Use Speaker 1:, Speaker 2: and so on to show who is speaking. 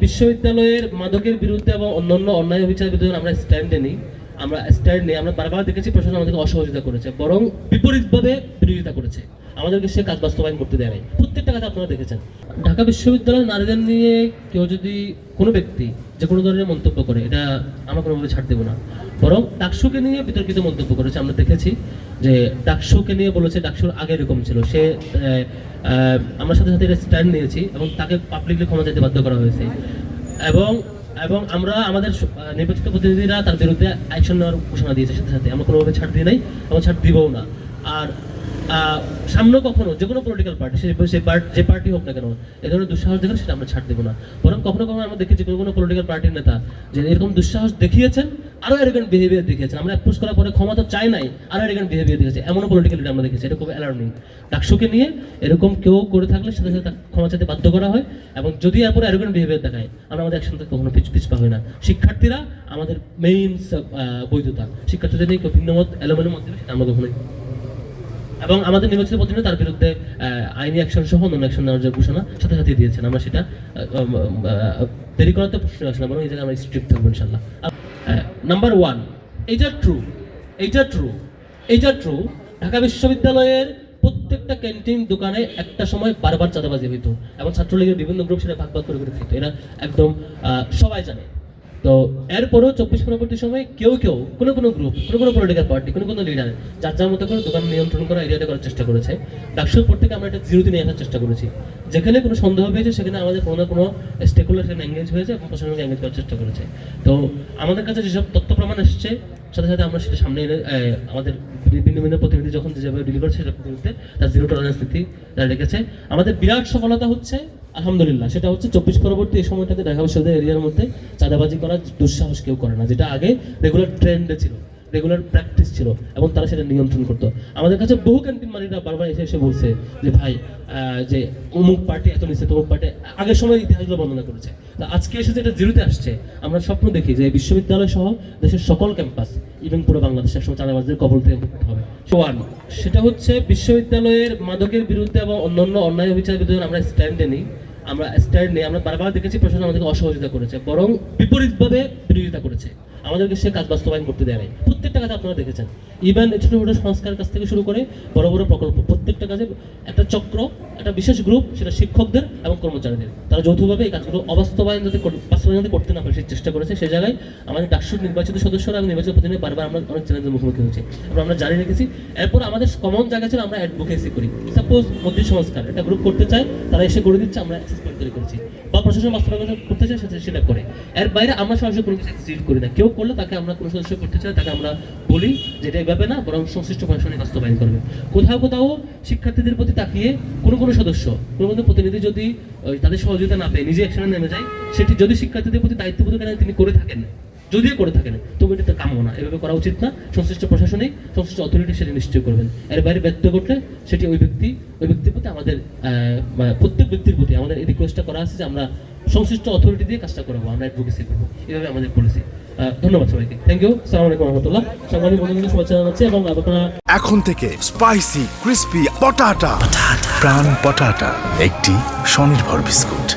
Speaker 1: বিশ্ববিদ্যালয়ের মাদকের বিরুদ্ধে এবং অন্যান্য অন্যায় অবিচারের বিরুদ্ধে আমরা স্ট্যান্ড নেই। আমরা বারবার দেখেছি প্রশাসন আমাদেরকে অসহযোগিতা করেছে, বরং বিপরীতভাবে বিরোধিতা করেছে। আমাদেরকে সে কাজ বাস্তবায়ন করতে দেয় নাই। প্রত্যেকটা কাজ আপনারা দেখেছেন। ঢাকা বিশ্ববিদ্যালয়ের নারীদের নিয়ে কেউ যদি কোনো ব্যক্তি যে কোনো ধরনের মন্তব্য করে, এটা আমরা কোনোভাবে ছাড় দেবো না। বরং ডাকসুকে নিয়ে বিতর্কিত মন্তব্য করেছে। আমরা দেখেছি যে ডাকসুকে নিয়ে বলেছে ডাকসুর আগে এরকম ছিল, সে আমরা সাথে সাথে এটা স্ট্যান্ড নিয়েছি এবং তাকে পাবলিকলি ক্ষমা চাইতে বাধ্য করা হয়েছে। এবং আমরা আমাদের নির্বাচিত প্রতিনিধিরা তার বিরুদ্ধে অ্যাকশন নেওয়ার ঘোষণা দিয়েছে সাথে সাথে। আমরা কোনোভাবে ছাড় দিই নাই এবং ছাড় দিবও না। আর সামনে কখনো যে কোনো পলিটিক্যাল পার্টি, যে পার্টি হোক না কেন, এই ধরনের দুঃসাহস দেখেন সেটা আমরা ছাড় দেবো না। বরং কখনো কখনো আমরা দেখেছি কোনো পলিটিক্যাল পার্টির নেতা যে এরকম দুঃসাহস দেখিয়েছেন, আরও এরকম বিহেভিয়ার দেখিয়েছেন। আমরা অ্যাপ্রোচ করার পরে ক্ষমা তো চাই নাই, আরও এরকম বিহেভিয়ার দেখিয়েছে। এমনও পলিটিক্যাল লিডার আমরা দেখেছি। এটা খুব অ্যালার্মিং। ডাকসুকে নিয়ে এরকম কেউ করে থাকলে সাথে সাথে ক্ষমা চাইতে বাধ্য করা হয়, এবং যদি এরপরে এরকম বিহেভিয়ার দেখায় আমরা আমাদের অ্যাকশন থেকে কখনো পিছপা হয় না। শিক্ষার্থীরা আমাদের মেইন বৈধতা। শিক্ষার্থীদের নিয়ে কেউ ভিন্ন মত এলোমেলো মত দেবে সেটা আমরা কখনোই, এবং আমাদের নির্বাচিত প্রতিনিধি তার বিরুদ্ধে আইনি অ্যাকশন সহ অন্য অ্যাকশন নেওয়ার যে ঘোষণা সাথে সাথে দিয়েছেন। আমরা সেটা দেরি করাতে প্রশ্ন আসলে বরং এই জায়গায় আমরা স্ট্রিক্ট থাকবো ইনশাল্লাহ। নাম্বার 1, এইটা ট্রু। ঢাকা বিশ্ববিদ্যালয়ের প্রত্যেকটা ক্যান্টিন দোকানে একটা সময় বারবার চাঁদাবাজি হইতো এবং ছাত্রলীগের বিভিন্ন গ্রুপ সেটা ভাগ করে খেত। এরা একদম সবাই জানে। তো এরপরেও 24 পরবর্তী সময় কেউ কোনো গ্রুপ, কোনো পলিটিক্যাল পার্টি, কোনো লিডার যার মতো করে দোকান নিয়ন্ত্রণ করা, এরিয়াটা করার চেষ্টা করেছে। ডাকসুর পর থেকে আমরা এটা জিরোতে নিয়ে আসার চেষ্টা করেছি। যেখানে কোনো সন্দেহ পেয়েছে সেখানে আমাদের কোনো স্টেকহোল্ডার সেখানে এঙ্গেজ হয়েছে এবং প্রশাসনকে এঙ্গেজ করার চেষ্টা করেছে। তো আমাদের কাছে যেসব তথ্য প্রমাণ এসছে সাথে সাথে আমরা সেটা সামনে এনে আমাদের বিভিন্ন প্রতিনিধি যখন যেভাবে ডিল করছে সেটার বিরুদ্ধে তার জিরো টলারেন্স নীতি তারা রেখেছে। আমাদের বিরাট সফলতা হচ্ছে আলহামদুলিল্লাহ, সেটা হচ্ছে 24 পরবর্তী এই সময়টাতে ঢাকা বিশ্ববিদ্যালয় এরিয়ার মধ্যে চাঁদাবাজি করার দুঃসাহস কেউ করে না, যেটা আগে রেগুলার ট্রেন্ডে ছিল, রেগুলার প্র্যাকটিস ছিল এবং তারা সেটা নিয়ন্ত্রণ করতো। আমাদের কাছে বহু ক্যান্টিন মালিকরা বারবার এসে বলছে যে ভাই, যে অমুক পার্টি এত নিচ্ছে, তমুক পার্টি আগের সময় ইতিহাসগুলো বর্ণনা করেছে। তো আজকে এসে যেটা জিরোতে আসছে, আমরা স্বপ্ন দেখি যে বিশ্ববিদ্যালয় সহ দেশের সকল ক্যাম্পাস, ইভেন পুরো বাংলাদেশের সময় চাঁদাবাজদের কবল থেকে মুক্ত হবে। সেটা হচ্ছে বিশ্ববিদ্যালয়ের মাদকের বিরুদ্ধে এবং অন্যান্য অন্যায় অবিচারের বিরুদ্ধে আমরা স্ট্যান্ড নেই। আমরা বারবার দেখেছি প্রশাসন আমাদেরকে অসহযোগিতা করেছে, বরং বিপরীতভাবে বিরোধিতা করেছে। আমাদেরকে সে কাজ বাস্তবায়ন করতে দেয় নাই। প্রত্যেকটা কাজ আপনারা দেখেছেন। ইভেন ছোট ছোট সংস্কারের কাছ থেকে শুরু করে বড় বড় প্রকল্প, প্রত্যেকটা কাজে একটা চক্র, একটা বিশেষ গ্রুপ, সেটা শিক্ষকদের এবং কর্মচারীদের, তারা যৌথভাবে এই কাজগুলো বাস্তবায়ন যাতে করতে না পারে সেই চেষ্টা করেছে। সেই জায়গায় আমাদের ডাকসুর নির্বাচিত সদস্যরা এবং নির্বাচিত প্রতিনিধি বারবার আমরা অনেক চ্যালেঞ্জের মুখোমুখি হয়েছি এবং আমরা জারি রেখেছি। এরপর আমাদের কমন জায়গা ছিল আমরা অ্যাডভোকেসি করি। সাপোজ মন্ত্রী সংস্কার একটা গ্রুপ করতে চায়, তারা এসে করে দিচ্ছে, আমরা অ্যাক্সেস তৈরি করছি, বা প্রশাসন বাস্তবায়ন করতে চায় সেটা করে। এর বাইরে আমরা সরাসরি কোনো কিছু এক্সিকিউট করি না। কেউ করলে তাকে আমরা কোনো সদস্য করতে চাই, তাকে আমরা বলি যে এটা এভাবে না, বরং সংশ্লিষ্ট প্রশাসনিক বাস্তবায়ন করবে। কোথাও শিক্ষার্থীদের প্রতি তাকিয়ে কোনো সদস্য, কোনো প্রতিনিধি যদি তাদের সহযোগিতা না পেয়ে নিজে অ্যাকশনে নেমে যায়, সেটি যদি শিক্ষার্থীদের প্রতি দায়িত্ববোধ তিনি করে থাকেন, যদিও করে থাকেন, তবু এটা কাম্য না, এভাবে করা উচিত না। সংশ্লিষ্ট প্রশাসনিক, সংশ্লিষ্ট অথরিটি সেটা নিশ্চয় করবেন। এর বাইরে ব্যর্থ ঘটলে সেটি ওই ব্যক্তির প্রতি, আমাদের প্রত্যেক ব্যক্তির প্রতি আমাদের এই রিকোয়েস্টটা করা আছে যে আমরা সংশ্লিষ্ট অথরিটি দিয়ে কাজটা করবো, আমরা অ্যাডভোকেসি করবো, এভাবে আমাদের পলিসি। ধন্যবাদ সবাইকে। Thank you. আসসালামু আলাইকুম ওয়া রাহমাতুল্লাহ। সাংবাদিক বন্ধুদের শুভেচ্ছা জানাচ্ছি এবং আপনারা
Speaker 2: এখন থেকে স্পাইসি ক্রিস্পি পটাটা প্রাণ পটাটা একটি স্বনির্ভর বিস্কুট।